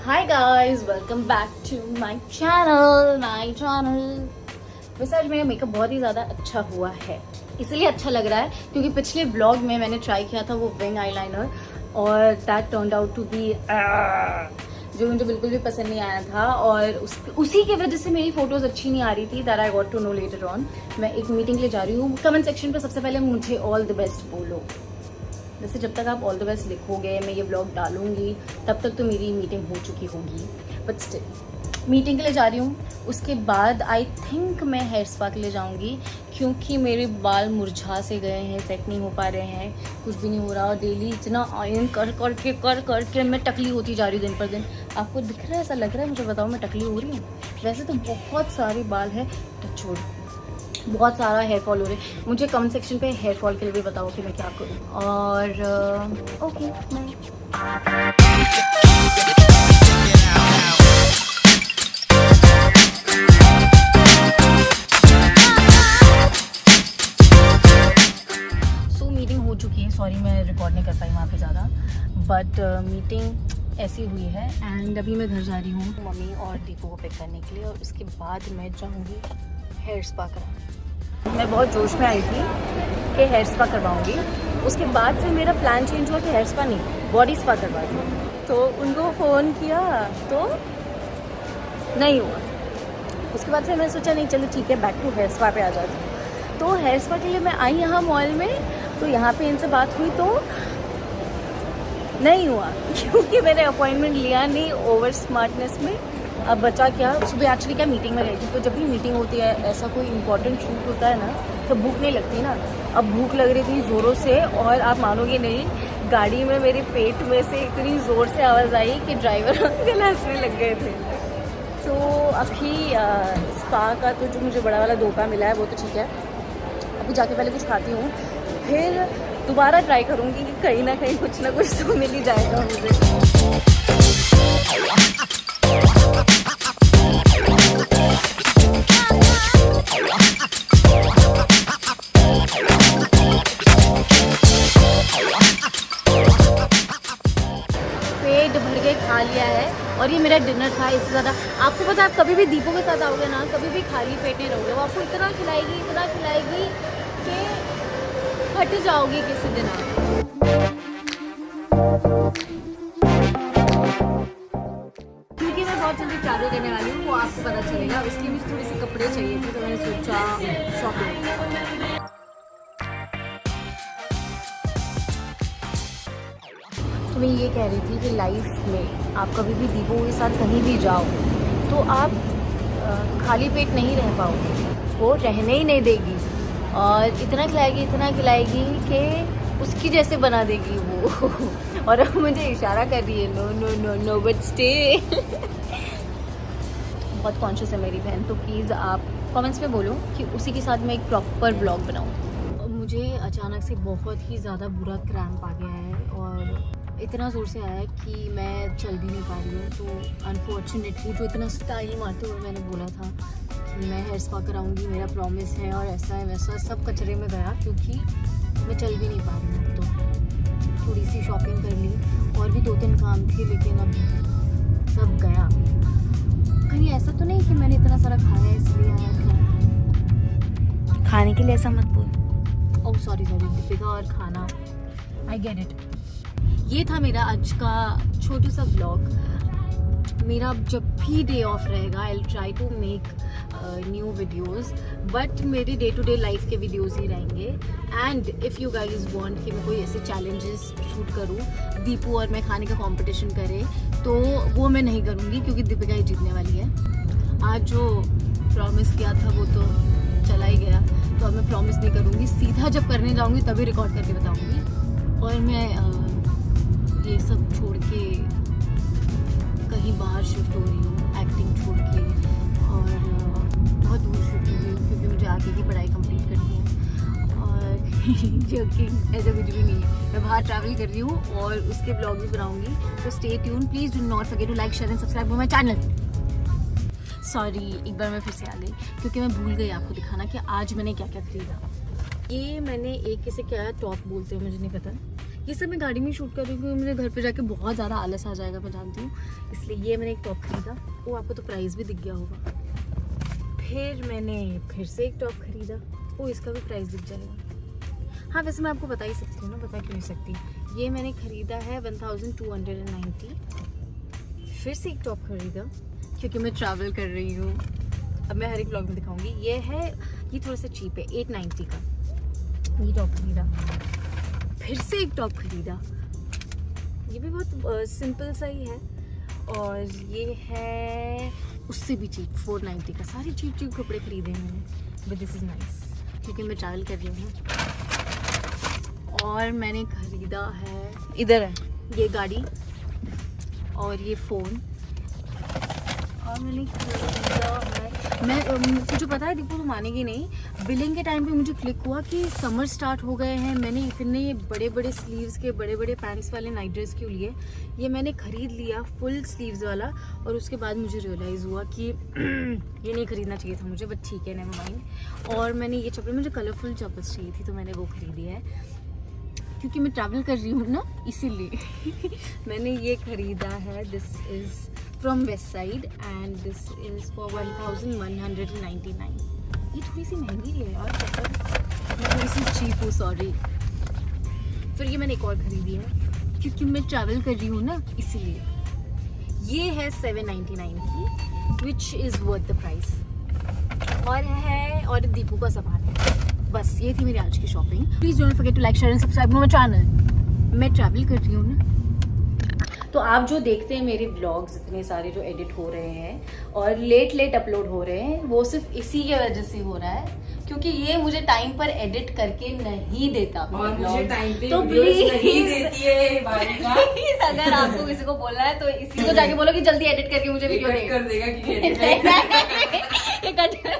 Hi guys, welcome back to my channel. वैसे आज मेरा मेकअप बहुत ही ज़्यादा अच्छा हुआ है, इसलिए अच्छा लग रहा है क्योंकि पिछले ब्लॉग में मैंने ट्राई किया था वो विंग आईलाइनर और that turned out to be जो मुझे बिल्कुल भी पसंद नहीं आया था और उसी की वजह से मेरी फोटोज अच्छी नहीं आ रही थी। That I got to know later on. मैं एक मीटिंग के लिए जा रही हूँ। कमेंट सेक्शन पे सबसे पहले मुझे ऑल द बेस्ट बोलो। वैसे जब तक आप ऑल द बेस्ट लिखोगे, मैं ये ब्लॉग डालूंगी, तब तक तो मेरी मीटिंग हो चुकी होगी, बट स्टिल मीटिंग के लिए जा रही हूँ। उसके बाद आई थिंक मैं हेयर स्पा के लिए जाऊँगी क्योंकि मेरे बाल मुरझा से गए हैं, सेट नहीं हो पा रहे हैं, कुछ भी नहीं हो रहा। डेली इतना आयरन कर करके मैं टकली होती जा रही हूँ दिन पर दिन। आपको दिख रहा है, ऐसा लग रहा है मुझे? बताओ मैं टकली हो रही हूँ? वैसे तो बहुत सारे बाल है, छोड़ बहुत सारा हेयर फॉल हो रहा है। मुझे कमेंट सेक्शन पे हेयर फॉल के लिए भी बताओ कि मैं क्या करूँ। और ओके मीटिंग हो चुकी है। सॉरी मैं रिकॉर्ड नहीं कर पाई वहाँ पे ज़्यादा, बट मीटिंग ऐसी हुई है। एंड अभी मैं घर जा रही हूँ मम्मी और दीपू को पिक करने के लिए, और उसके बाद मैं जाऊँगी हेयर स्पा कराने। मैं बहुत जोश में आई थी कि हेयर स्पा करवाऊंगी। उसके बाद फिर मेरा प्लान चेंज हुआ कि हेयर स्पा नहीं, बॉडी स्पा करवा दूँ। तो उनको फ़ोन किया तो नहीं हुआ। उसके बाद फिर मैंने सोचा नहीं चलो ठीक है, बैक टू हेयर स्पा पे आ जाती हूँ। तो हेयर स्पा के लिए मैं आई यहाँ मॉल में, तो यहाँ पे इनसे बात हुई तो नहीं हुआ क्योंकि मैंने अपॉइंटमेंट लिया नहीं ओवर स्मार्टनेस में। अब बचा क्या, सुबह एक्चुअली क्या मीटिंग में गई थी, तो जब भी मीटिंग होती है, ऐसा कोई इंपॉर्टेंट शूट होता है ना, तो भूख नहीं लगती ना। अब भूख लग रही थी ज़ोरों से, और आप मानोगे नहीं, गाड़ी में मेरे पेट में से इतनी ज़ोर से आवाज़ आई कि ड्राइवर अंकल हंसने लग गए थे। तो अभी स्पा का तो जो मुझे बड़ा वाला धोखा मिला है वो तो ठीक है। अभी जाके पहले कुछ खाती हूँ, फिर दोबारा ट्राई करूँगी कि कहीं ना कहीं कुछ ना कुछ तो मिल ही जाएगा मुझे। पेट भर के खा लिया है और ये मेरा डिनर था। इससे ज़्यादा आपको पता है, आप कभी भी दीपू के साथ आओगे ना, कभी भी खाली पेट नहीं रहोगे। वो आपको इतना खिलाएगी कि हट जाओगी किसी दिन आप। क्योंकि मैं बहुत जल्दी ट्रैवल करने वाली हूँ, वो आपको पता चलेगा। उसके लिए मुझे थोड़ी सी कपड़े चाहिए थे, तो मैंने सोचा शॉपिंग। तो मैं ये कह रही थी कि लाइफ में आप कभी भी दीपू के साथ कहीं भी जाओ तो आप खाली पेट नहीं रह पाओगे। वो रहने ही नहीं देगी और इतना खिलाएगी कि उसकी जैसे बना देगी वो। और अब मुझे इशारा कर रही है, no no no no but stay. बहुत कॉन्शियस है मेरी बहन, तो प्लीज़ आप कमेंट्स में बोलो कि उसी के साथ मैं एक प्रॉपर ब्लॉग बनाऊँ। मुझे अचानक से बहुत ही ज़्यादा बुरा क्रैम्प आ गया है और इतना ज़ोर से आया है कि मैं चल भी नहीं पा रही हूँ। तो अनफॉर्चुनेटली जो इतना स्टाइल मारते हुए मैंने बोला था कि मैं हेयर स्पा कराऊंगी, मेरा प्रॉमिस है, और ऐसा है वैसा सब कचरे में गया क्योंकि मैं चल भी नहीं पा रही हूँ। तो थोड़ी सी शॉपिंग कर ली, और भी 2-3 काम थे, लेकिन अब सब गया। कहीं ऐसा तो नहीं कि मैंने इतना सारा खाया इसलिए आया था? खाने के लिए ऐसा मत बोल। ओह सॉरी दीपिका, और खाना, आई गेट इट। ये था मेरा आज का छोटू सा व्लॉग। मेरा जब भी डे ऑफ रहेगा I will try to make new videos, but मेरे डे टू डे लाइफ के वीडियोस ही रहेंगे। And if you guys want कि मैं कोई ऐसे चैलेंजेस शूट करूँ, दीपू और मैं खाने का कंपटीशन करें, तो वो मैं नहीं करूँगी क्योंकि दीपिका ही जीतने वाली है। आज जो प्रॉमिस किया था वो तो चला ही गया, तो अब मैं प्रॉमिस नहीं करूँगी। सीधा जब करने जाऊँगी तभी रिकॉर्ड करके बताऊँगी। और मैं ये सब छोड़ के कहीं बाहर शिफ्ट हो रही हूँ, एक्टिंग छोड़ के, और बहुत दूर शिफ्ट हो रही हूँ क्योंकि मुझे आगे की पढ़ाई कंप्लीट करनी है। और जोकिंग, ऐसा कुछ भी नहीं है, मैं बाहर ट्रैवल कर रही हूँ और उसके ब्लॉग भी बनाऊँगी। तो stay tune, please do not forget to like, share and subscribe my channel. Sorry, एक बार मैं फिर से आ गई क्योंकि मैं भूल गई आपको दिखाना कि आज मैंने क्या क्या खरीदा। ये मैंने एक, इसे क्या टॉप बोलते हैं मुझे नहीं पता, ये सब मैं गाड़ी में शूट कर रही हूँ क्योंकि मुझे घर पे जाके बहुत ज़्यादा आलस आ जाएगा, मैं जानती हूँ। इसलिए ये मैंने एक टॉप खरीदा, वो आपको तो प्राइस भी दिख गया होगा। फिर मैंने फिर से एक टॉप खरीदा, वो इसका भी प्राइस दिख जाएगा। हाँ वैसे मैं आपको बता ही सकती हूँ ना, बता क्यों नहीं सकती। ये मैंने ख़रीदा है 1290। फिर से एक टॉप खरीदा क्योंकि मैं ट्रैवल कर रही हूँ, अब मैं हर एक ब्लॉग में दिखाऊंगी। ये है, ये थोड़ा सा चीप है, 890 का। ये टॉप खरीदा, फिर से एक टॉप खरीदा, ये भी बहुत सिंपल सा ही है। और ये है उससे भी चीप, 490 का। सारे चीप कपड़े खरीदे हैं मैंने, बट दिस इज़ नाइस क्योंकि मैं ट्रैवल कर रही हूँ। और मैंने खरीदा है, इधर है ये गाड़ी और ये फ़ोन। और मैंने खरीदा है, मुझे पता है, दीपू तो मानेगी नहीं, बिलिंग के टाइम पे मुझे क्लिक हुआ कि समर स्टार्ट हो गए हैं। मैंने इतने बड़े बड़े स्लीव्स के, बड़े बड़े पैंट्स वाले नाइट ड्रेस क्यों लिए। ये मैंने ख़रीद लिया फुल स्लीव्स वाला, और उसके बाद मुझे रियलाइज़ हुआ कि ये नहीं ख़रीदना चाहिए था मुझे, बट ठीक है, नेवर माइंड। और मैंने ये चप्पल, मुझे कलरफुल चप्पल चाहिए थी तो मैंने वो ख़रीदी है क्योंकि मैं ट्रैवल कर रही हूँ ना, इसीलिए। मैंने ये ख़रीदा है, this is from west side and this is for 1199। ये थोड़ी सी महंगी है यार चप्पल, मैं थोड़ी सी चीप हूँ, सॉरी। फिर ये मैंने एक और ख़रीदी है क्योंकि मैं ट्रैवल कर रही हूँ ना, इसीलिए। ये है 799 की, which is worth the price. और दीपू का सामान है। बस ये थी मेरी आज की shopping. Please don't forget to like, share and subscribe to my channel. मैं ट्रैवल कर रही हूँ ना, तो आप जो देखते हैं मेरे व्लॉग्स इतने सारे जो एडिट हो रहे हैं और लेट अपलोड हो रहे हैं, वो सिर्फ इसी की वजह से हो रहा है क्योंकि ये मुझे टाइम पर एडिट करके नहीं देता और मुझे टाइम पे तो वीडियोस नहीं देती है बालिका। अगर आपको किसी को बोलना है तो इसी को जाके बोलो कि जल्दी एडिट करके मुझे वीडियो कर देगा कि ये कट